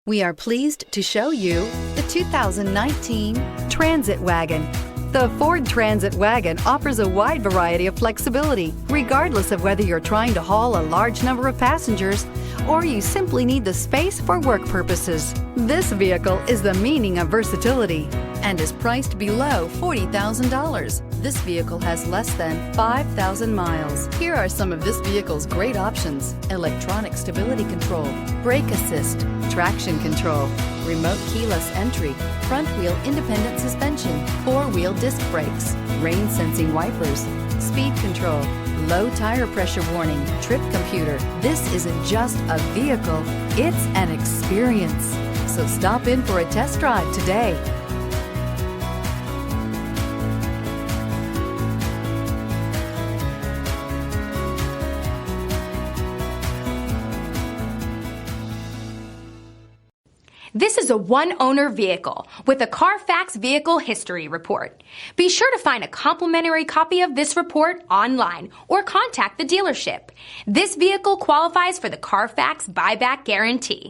We are pleased to show you the 2019 Transit Wagon. The Ford Transit Wagon offers a wide variety of flexibility, regardless of whether you're trying to haul a large number of passengers or you simply need the space for work purposes. This vehicle is the meaning of versatility and is priced below $40,000. This vehicle has less than 5,000 miles. Here are some of this vehicle's great options: electronic stability control, brake assist, traction control, remote keyless entry, front wheel independent suspension, 4-wheel disc brakes, rain sensing wipers, speed control, low tire pressure warning, trip computer. This isn't just a vehicle, it's an experience. So stop in for a test drive today. This is a one-owner vehicle with a Carfax Vehicle History Report. Be sure to find a complimentary copy of this report online or contact the dealership. This vehicle qualifies for the Carfax Buyback Guarantee.